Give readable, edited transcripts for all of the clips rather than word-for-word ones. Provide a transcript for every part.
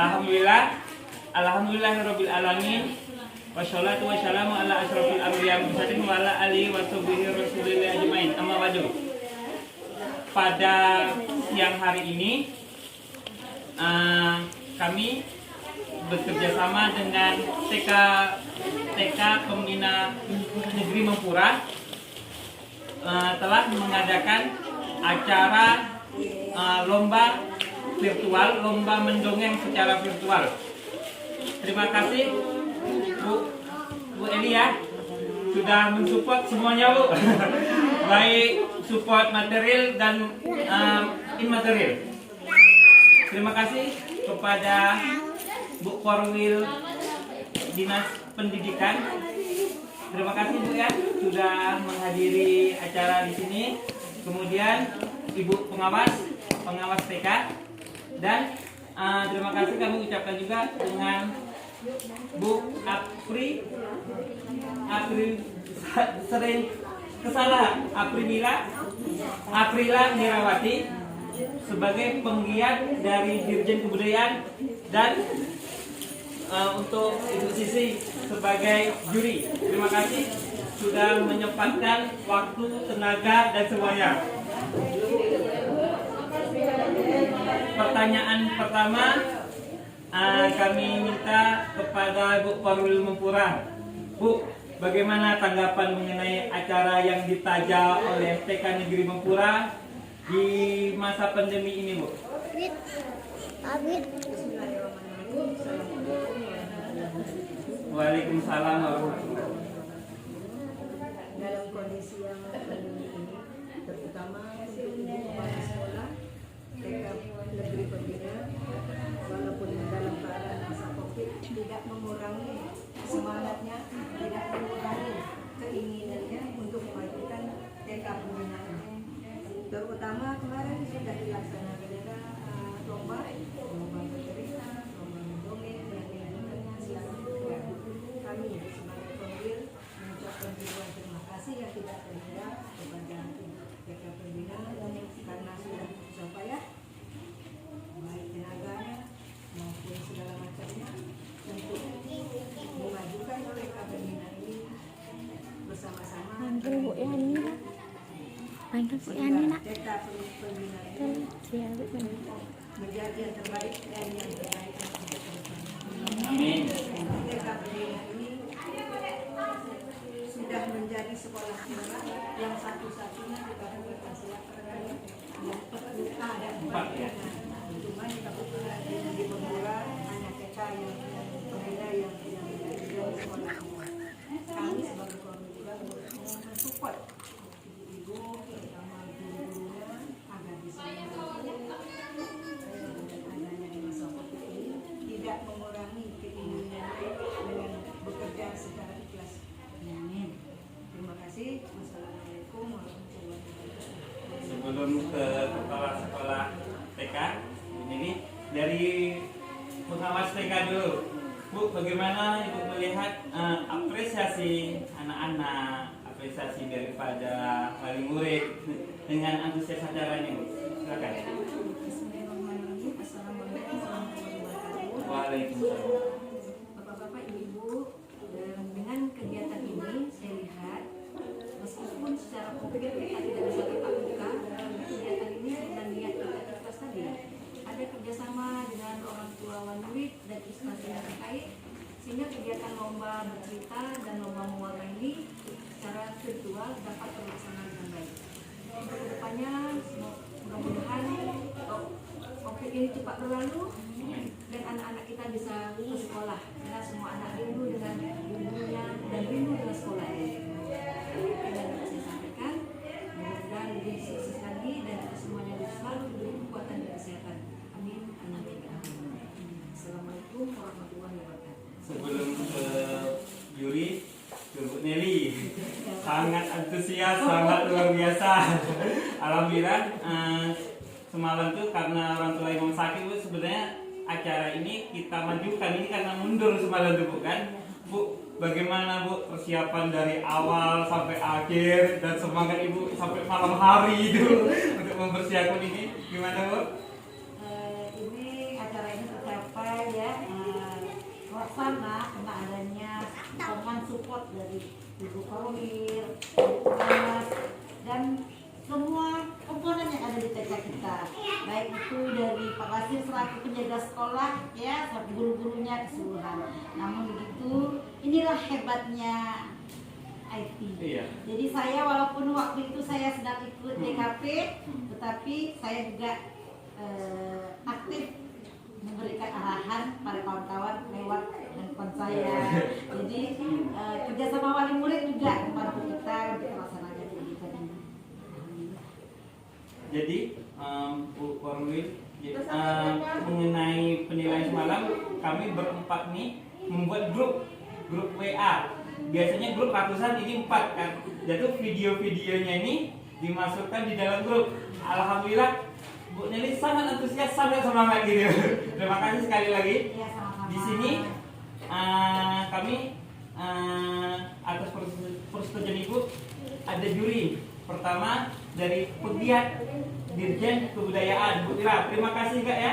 Alhamdulillahirabbil alamin. Wassalatu wassalamu ala asyrofil anbiya'i wal mursalin wa ala alihi wa sahbihi rasulillah ajmain. Amma ba'du. Pada siang hari ini kami bekerja sama dengan TK Pembina Negeri Mempura telah mengadakan acara lomba virtual, lomba mendongeng secara virtual. Terima kasih Bu Eli ya, sudah mensupport semuanya Bu. Baik support material dan immaterial. Terima kasih kepada Bu Korwil Dinas Pendidikan. Terima kasih Bu ya sudah menghadiri acara di sini. Kemudian Ibu pengawas TK, dan terima kasih kami ucapkan juga dengan Bu Aprila Nirawati sebagai penggiat dari Dirjen Kebudayaan, dan untuk Ibu Sisi sebagai juri. Terima kasih sudah menyempatkan waktu, tenaga, dan semuanya. Pertanyaan pertama kami minta kepada Bu Korwil Mempura. Bu, bagaimana tanggapan mengenai acara yang ditaja oleh TK Negeri Mempura di masa pandemi ini, Bu? Waalaikumsalam warahmatullahi wabarakatuh. Dalam kondisi yang pandemi ini, terutama untuk ibu kepala sekolah TK Negeri Pembina, walaupun dalam keadaan masa COVID, tidak mengurangi semangatnya, tidak mengurangi keinginannya untuk memajukan TK Pembina. Terutama kemarin sudah dilaksanakan lomba bercerita, lomba mendongeng, dan lingkungannya selalu kami sebagai pembil mengucapkan ribuan terima kasih yang tidak terhingga kepada TK Pembina karena sudah susah payah baik tenaganya maupun segala macamnya untuk memajukan TK Pembina ini bersama-sama. Panggil Bu Yani lah. Panggil Bu Yani nak. TK Pembina ini menjadi yang terbaik dan yang terbaik untuk depan. Amin. TK Pembina ini sudah menjadi sekolah tinggi yang satu-satunya di Kabupaten Surakarta yang ada empat ya. Cuma di Kabupaten di Mempura hanya TK yang pembina yang menjadi sekolah tinggi. Kami sebagai keluarga juga mensupport ibu terutama guru-gurunya agar bisa adanya di masa COVID ini tidak mengurangi keinginan dengan bekerja secara ikhlas. Amin. Terima kasih. Wassalamualaikum warahmatullahi wabarakatuh. Sebelum ke kepala sekolah TK, ini dari pengawas TK dulu. Bu, bagaimana Ibu melihat apresiasi anak-anak, apresiasi daripada wali murid dengan antusias acaranya, Bu? Silakan. Bismillahirrahmanirrahim. Assalamualaikum warahmatullahi wabarakatuh. Waalaikumsalam. Bapak-bapak, ibu-ibu, dengan kegiatan ini saya lihat meskipun secara konkret kita tidak bisa tatap muka, kegiatan ini dengan niat kita ikhlas tadi ada kerjasama dengan orang tua wali murid dan instansi yang terkait, sehingga kegiatan lomba bercerita dan lomba mewarna ini secara virtual dapat terlaksana dengan baik. Untuk kedepannya mudah-mudahan COVID ini cepat berlalu dan anak-anak kita bisa ke sekolah, karena semua anak rindu dengan ibunya dan rindu dengan sekolahnya. Itu yang dapat saya sampaikan. Mudah-mudahan lebih sukses lagi dan kita semuanya selalu diberi kekuatan dan kesehatan. Amin. Amin. Assalamualaikum warahmatullahi wabarakatuh. Sebelum ke juri, Bu Nelly sangat antusias, sangat luar biasa. Alhamdulillah semalam tuh karena orang tua Imam sakit, Bu, sebenarnya acara ini kita majukan ini karena mundur semalam tuh, Bu, kan? Bu, bagaimana Bu persiapan dari awal sampai akhir dan semangat Ibu sampai malam hari itu untuk mempersiapkan ini, gimana Bu? Ini acara ini tercapai ya terlaksana karena adanya sokongan support dari Ibu Korwil, Mas, dan semua komponen yang ada di TK kita, baik itu dari Pak Wasir selaku penjaga sekolah ya, sampai guru-gurunya keseluruhan. Namun begitu, inilah hebatnya IT. Iya. Jadi saya walaupun waktu itu saya sedang ikut DKP, tetapi saya juga aktif memberikan arahan pada kawan-kawan lewat handphone saya. Jadi kerjasama wali murid juga membantu kita untuk melaksanakan pendidikan ini. Jadi Bu Korwil, mengenai penilaian semalam, kami berempat nih membuat grup WA. Biasanya grup ratusan, ini 4 kan. Jadi video-videonya ini dimasukkan di dalam grup. Alhamdulillah Bu Nelly sangat antusias, sangat semangat gitu. Terima kasih sekali lagi. Ya, sama-sama. Di sini kami atas persetujuan Ibu ada juri. Pertama dari pegiat Dirjen Kebudayaan, Bu Ira. Terima kasih Kak ya.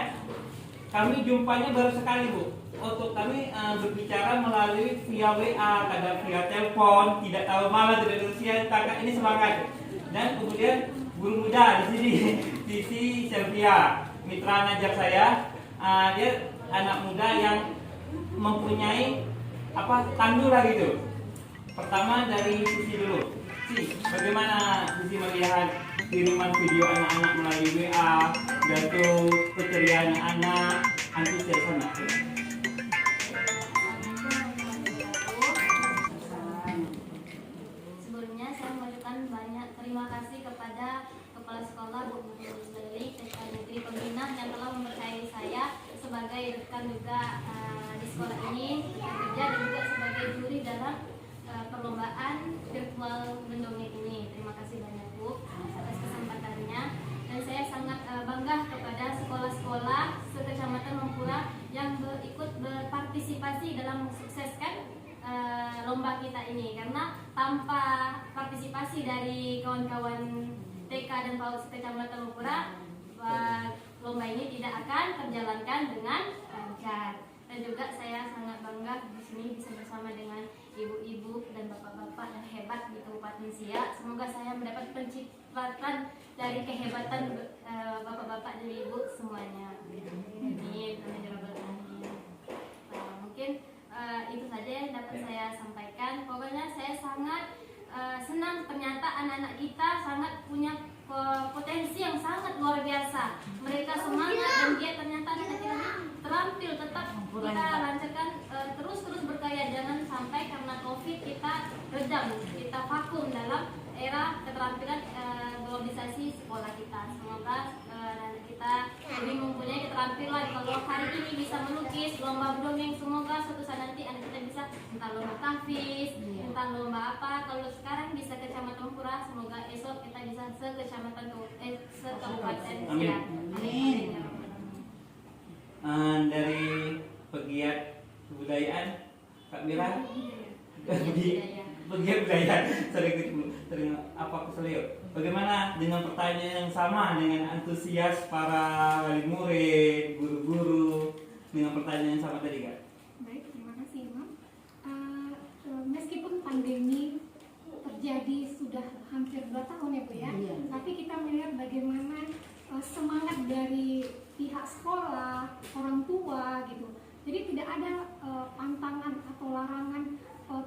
Kami jumpanya baru sekali Bu. Untuk kami berbicara melalui via WA, kadang via telepon, tidak tahu malah tidak usia. Kakak ini semangat. Dan kemudian guru muda di sini, Sisi Selvia, mitra ngajar saya. Dia anak muda yang mempunyai tandu lah gitu. Pertama dari Sisi dulu. Sisi, bagaimana Sisi melihat kiriman video anak-anak melalui WA, jatuh keceriaan anak, antusias anak? Sebelumnya saya mengucapkan banyak terima kasih kepada Kepala Sekolah Bu Nelly TK Negeri Pembina yang telah mempercayai saya sebagai rekan juga di sekolah ini bekerja dan juga sebagai juri dalam perlombaan virtual mendongeng ini. Terima kasih banyak Bu atas kesempatannya, dan saya sangat bangga kepada sekolah-sekolah sekecamatan Mempura yang ikut berpartisipasi dalam mensukseskan lomba kita ini, karena tanpa partisipasi dari kawan-kawan TK dan PAUD sekecamatan Mempura, lomba ini tidak akan terjalankan dengan lancar. Dan juga saya sangat bangga di sini bisa bersama dengan ibu-ibu dan bapak-bapak yang hebat di Kabupaten Siak. Semoga saya mendapat pencitraan dari kehebatan bapak-bapak dan ibu semuanya. Amin. Mungkin itu saja yang dapat saya sampaikan. Pokoknya saya sangat senang, ternyata anak-anak kita sangat punya potensi yang sangat luar biasa. Mereka semangat dan dia ternyata anak kita terampil. Tetap kita lancarkan terus berkarya, jangan sampai karena COVID kita redam, kita vakum dalam era keterampilan globalisasi sekolah kita. Semoga anak kita lebih mempunyai keterampilan. Kalau hari ini bisa melukis, lomba dongeng, semoga suatu saat nanti anak kita bisa entah lomba tahfiz, entah lomba apa. Kalau sekarang bisa Kecamatan Pura, semoga esok kita bisa sekecamatan sekabupaten Siak. Amin. Dari pegiat kebudayaan, Kak Mira, pegiat budaya, sering apa keselio? Bagaimana dengan pertanyaan yang sama dengan antusias para wali murid, guru-guru dengan pertanyaan yang sama tadi Kak? Baik, terima kasih Imam. Meskipun pandemi terjadi sudah hampir 2 tahun ya Bu ya, tapi kita melihat bagaimana semangat dari pihak sekolah, orang tua gitu. Jadi tidak ada pantangan atau larangan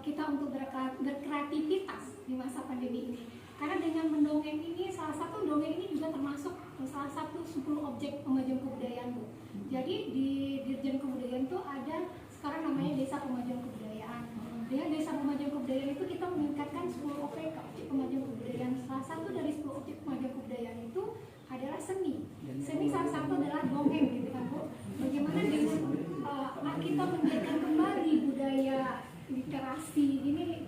kita untuk berkreativitas di masa pandemi ini. Karena dengan mendongeng ini, salah satu dongeng ini juga termasuk salah satu 10 objek pemajuan kebudayaan Bu. Jadi di Dirjen Kebudayaan itu ada sekarang namanya Desa Pemajuan Kebudayaan. Dengan Desa Pemajuan Kebudayaan itu kita meningkatkan 10 OPK, objek pemajuan kebudayaan. Salah satu dari 10 objek pemajuan kebudayaan itu adalah seni. Seni salah satu adalah dongeng gitu kan Bu. Bagaimana dengan kita menjadikan kembali budaya literasi ini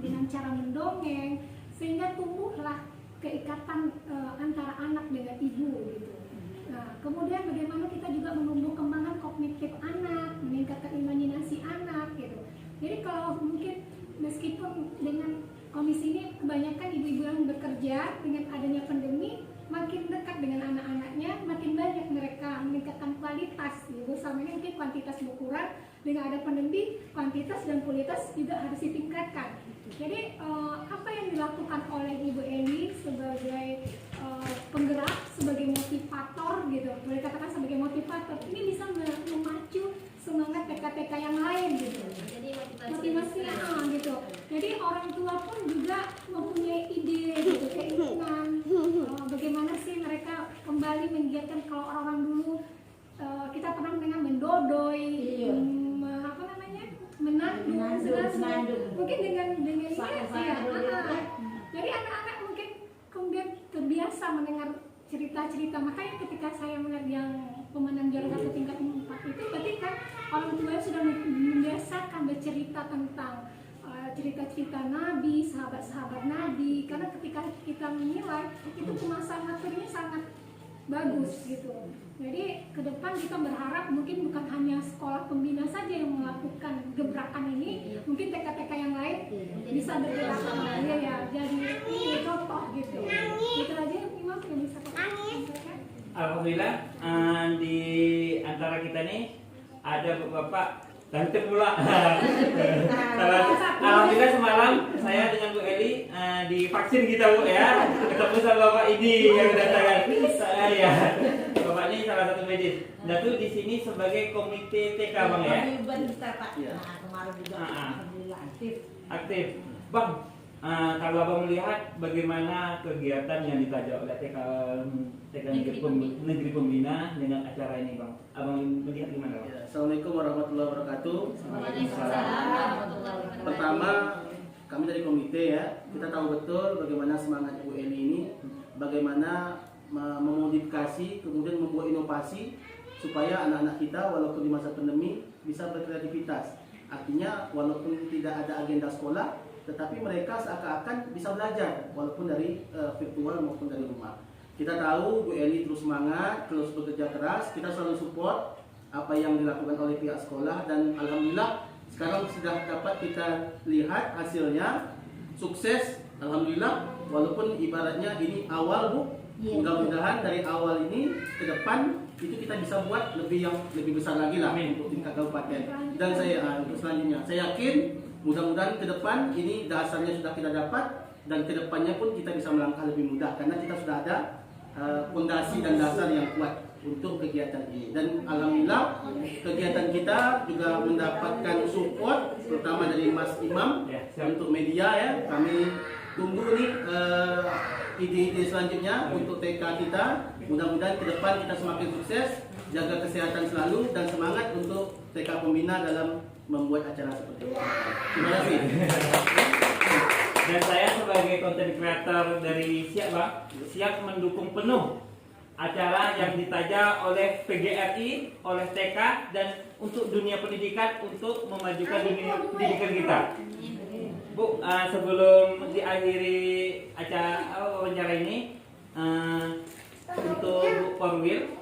dengan cara mendongeng, sehingga tumbuhlah keikatan antara anak dengan ibu gitu. Nah, kemudian bagaimana kita juga menumbuh kembangkan kognitif anak, meningkatkan imajinasi anak gitu. Jadi kalau mungkin meskipun dengan kondisi ini kebanyakan ibu-ibu yang bekerja, dengan adanya pandemi makin dekat dengan anak-anaknya, makin banyak mereka meningkatkan kualitas gitu. Selama ini mungkin kuantitas berkurang, Dengan ada pandemi, kuantitas dan kualitas juga harus ditingkatkan. Jadi apa yang dilakukan oleh Ibu Eni sebagai penggerak, sebagai motivator gitu, boleh katakan sebagai motivator, ini bisa memacu semangat TK-TK yang lain gitu. Jadi Motivasi gitu. Jadi orang tua pun juga mempunyai ide gitu, keinginan bagaimana sih mereka kembali menggiatkan. Kalau orang dulu kita pernah mendengar mendodoi, apa namanya, menandung. Mungkin dengan ini ya. Jadi anak-anak mungkin kemudian terbiasa mendengar cerita-cerita. Makanya ketika saya melihat yang pemenang juara satu tingkat 4 itu, berarti kan orang tua sudah membiasakan bercerita tentang cerita-cerita Nabi, sahabat-sahabat Nabi. Karena ketika kita menilai itu kemasan materinya sangat bagus gitu. Jadi ke depan kita berharap mungkin bukan hanya sekolah pembina saja yang melakukan gebrakan ini, mungkin TK-TK yang lain bisa bergerak ya, jadi contoh gitu. Itu aja Imam yang bisa sampaikan. Alhamdulillah di antara kita nih ada bapak tante pula. Alhamdulillah semalam saya dengan Bu Eli divaksin kita Bu ya, ketemu sama bapak ini yang datang. Ya, bapak ini salah satu medis. Dan tuh di sini sebagai komite TK Bang ya. Kemarin juga alhamdulillah Aktif. Bang, kalau Abang melihat bagaimana kegiatan yang ditajak oleh TK Negeri Pembina dengan acara ini Bang, Abang melihat gimana Bang? Ya, Assalamualaikum warahmatullahi wabarakatuh. Waalaikumsalam warahmatullahi wabarakatuh. Pertama, kami dari komite ya, kita tahu betul bagaimana semangat Bu Eli ini, bagaimana memodifikasi, kemudian membuat inovasi supaya anak-anak kita walaupun di masa pandemi bisa berkreativitas. Artinya walaupun tidak ada agenda sekolah, tetapi mereka seakan-akan bisa belajar walaupun dari virtual maupun dari rumah. Kita tahu Bu Eli terus semangat, terus bekerja keras, kita selalu support apa yang dilakukan oleh pihak sekolah, dan alhamdulillah sekarang sudah dapat kita lihat hasilnya sukses. Alhamdulillah, walaupun ibaratnya ini awal Bu, mudah-mudahan dari awal ini ke depan itu kita bisa buat lebih besar lagi lah untuk tingkat kabupaten. Dan saya untuk selanjutnya saya yakin mudah-mudahan ke depan ini dasarnya sudah kita dapat, dan ke depannya pun kita bisa melangkah lebih mudah karena kita sudah ada fondasi dan dasar yang kuat untuk kegiatan ini. Dan alhamdulillah kegiatan kita juga mendapatkan support terutama dari Mas Imam untuk media ya. Kami tunggu nih ide-ide selanjutnya untuk TK kita. Mudah-mudahan ke depan kita semakin sukses, jaga kesehatan selalu, dan semangat untuk TK Pembina dalam membuat acara seperti ini. Terima kasih. Dan saya sebagai content creator dari Siap Bang, siap mendukung penuh acara yang ditaja oleh PGRI, oleh TK, dan untuk dunia pendidikan untuk memajukan dunia pendidikan kita. Bu, sebelum diakhiri acara wawancara ini, untuk Bu Korwil,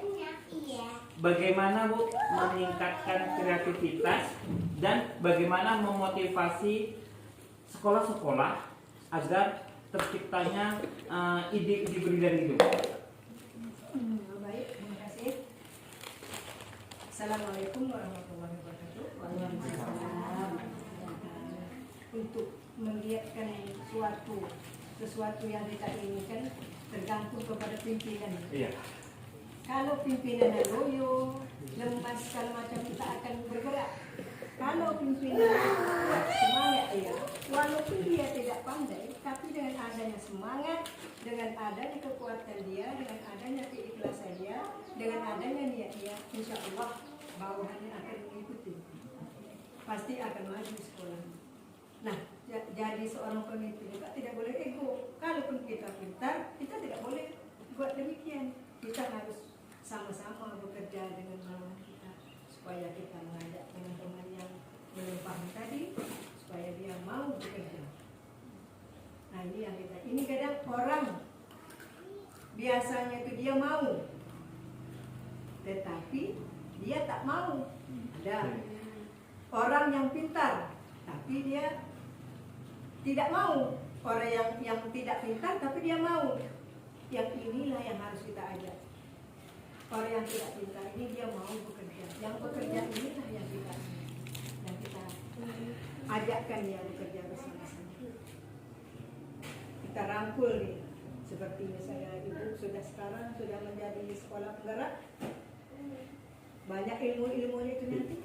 bagaimana Bu meningkatkan kreativitas dan bagaimana memotivasi sekolah-sekolah agar terciptanya ide-ide brilian itu? Baik, terima kasih. Assalamualaikum warahmatullahi wabarakatuh. Waalaikumsalam. Untuk melihatkan sesuatu yang kita inginkan tergantung kepada pimpinan. Iya. Kalau pimpinan loyo, lemas segala macam, kita akan bergerak. Kalau pimpinan semangat dia, walaupun dia tidak pandai, tapi dengan adanya semangat, dengan adanya kekuatan dia, dengan adanya keikhlasan dia, dengan adanya niat dia, insya Allah bawahannya akan mengikuti. Pasti akan maju sekolah. Nah, jadi seorang pemimpin juga tidak boleh ego. Kalaupun kita pintar, kita tidak boleh buat demikian. Kita harus sama-sama bekerja dengan lawan kita, supaya kita mengajak teman-teman yang belum paham tadi, supaya dia mau bekerja. Nah, ini yang kita, ini kadang orang biasanya itu dia mau, tetapi dia tak mau. Ada orang yang pintar, tapi dia tidak mau. Orang yang tidak pintar, tapi dia mau. Yang inilah yang harus kita ajak. Orang yang tidak pintar ini dia mau bekerja. Yang bekerja inilah yang kita. dan kita ajakkan dia bekerja bersama-sama. Kita rangkul dia. Seperti misalnya ibu sekarang sudah menjadi sekolah penggerak, banyak ilmu-ilmunya itu nanti.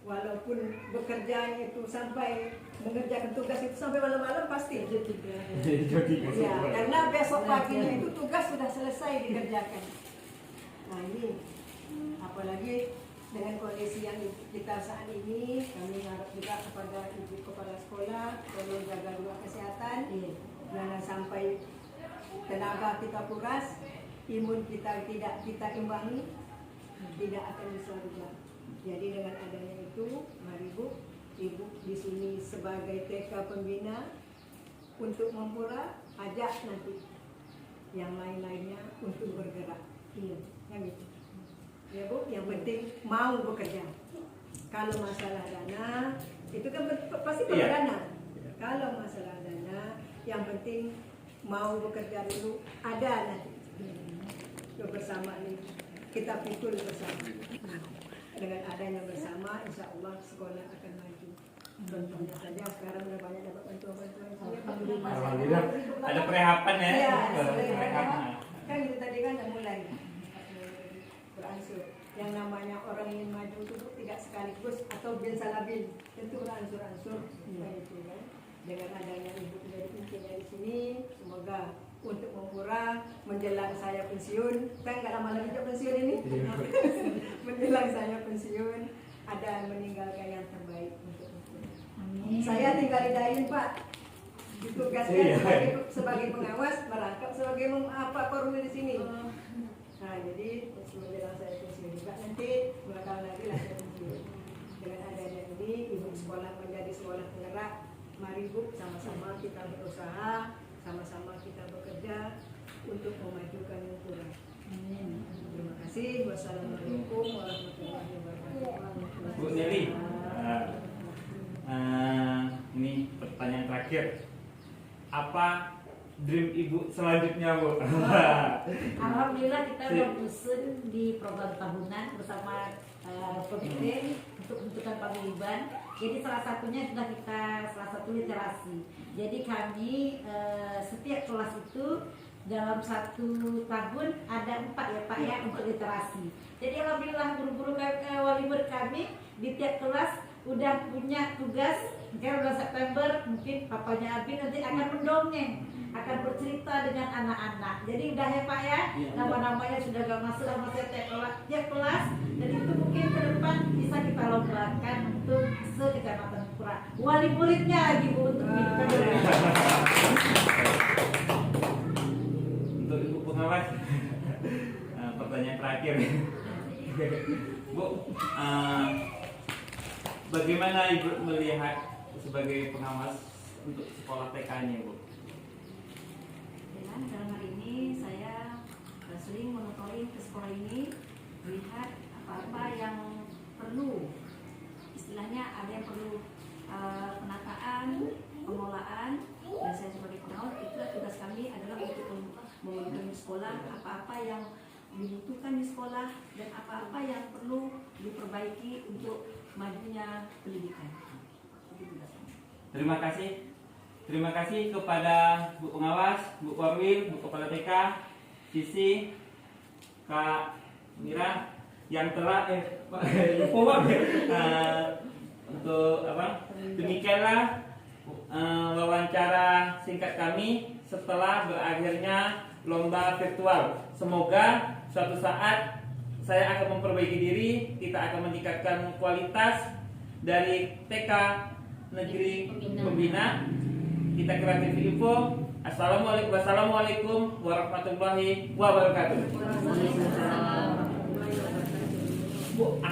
Walaupun bekerjanya itu sampai mengerjakan tugas itu sampai malam-malam pasti. Ya, karena besok paginya itu tugas sudah selesai dikerjakan. Nah ini, apalagi dengan kondisi yang kita saat ini, kami harap juga kepada ibu kepala sekolah perlu jaga juga kesehatan, jangan sampai tenaga kita kuras, imun kita tidak kita imbangi, tidak akan bisa berjalan. Jadi dengan adanya itu, mari Bu, Ibu di sini sebagai TK pembina untuk mempura, ajak nanti yang lain-lainnya untuk bergerak. Iya, yang itu. Ya Bu, yang penting mau bekerja. Kalau masalah dana, itu kan pasti perlu dana. Kalau masalah dana, yang penting mau bekerja dulu, ada nanti. Bersama ini, kita pikul bersama. Dengan adanya bersama, insya Allah sekolah akan maju. Contohnya saja sekarang sudah banyak dapat bantuan-bantuan. Alhamdulillah. Ada perehapan ya? Iya, Perehapan. kan itu tadi kan udah mulai beransur. Yang namanya orang ingin maju itu tidak sekaligus atau bin salabil, tentu beransur-ansur. Itu kan. Dengan adanya ibu dari pimpin dari sini, semoga untuk mempura menjelang saya pensiun, kan nggak lama lagi pensiun ini. Menjelang saya pensiun, ada meninggalkan yang terbaik untuk mempura. Saya tinggal didain Pak, ditugaskan sebagai pengawas, merangkap sebagai korwil di sini. Nah jadi menjelang saya pensiun juga nanti bakal lagi lah saya pensiun. Dengan adanya ini, ibu sekolah menjadi sekolah penggerak. Mari Bu, sama-sama kita berusaha, sama-sama kita bekerja untuk memajukan Mempura. Terima kasih. Wassalamualaikum warahmatullahi wabarakatuh. Bu Nelly, ini pertanyaan terakhir. Apa dream Ibu selanjutnya, Bu? Alhamdulillah kita berdusun di program tahunan bersama komite untuk bentukan paguyuban. Jadi salah satunya sudah kita salah satu literasi. Jadi kami setiap kelas itu dalam 1 tahun ada 4 ya Pak ya untuk literasi. Jadi alhamdulillah guru-guru wali murid kami di tiap kelas udah punya tugas. Mungkin bulan September mungkin papanya Abi nanti akan mendongeng, akan bercerita dengan anak-anak. Jadi udah ya Pak ya, nama-namanya sudah gak masuk sama tiap kelas. Dan itu mungkin ke depan bisa kita lombakan untuk se-Kecamatan Mempura. Wali muridnya lagi Bu untuk Untuk Ibu pengawas, pertanyaan terakhir. Bu, bagaimana Ibu melihat sebagai pengawas untuk sekolah TK-nya, Bu? Dalam hari ini saya sering monitoring ke sekolah ini, melihat apa-apa yang perlu, istilahnya ada yang perlu penataan, pengelolaan, dan saya sebagai pengawas itu tugas kami adalah untuk memonitor sekolah apa-apa yang dibutuhkan di sekolah dan apa-apa yang perlu diperbaiki untuk majunya pendidikan. Terima kasih. Terima kasih kepada Bu Pengawas, Bu Korwil, Bu Kepala TK, Sisi, Kak Mira yang telah untuk apa? Demikianlah wawancara singkat kami setelah berakhirnya lomba virtual. Semoga suatu saat saya akan memperbaiki diri, kita akan meningkatkan kualitas dari TK Negeri Pembina. Kita Kreatif Info. Assalamualaikum warahmatullahi wabarakatuh. Waalaikumsalam. Bu,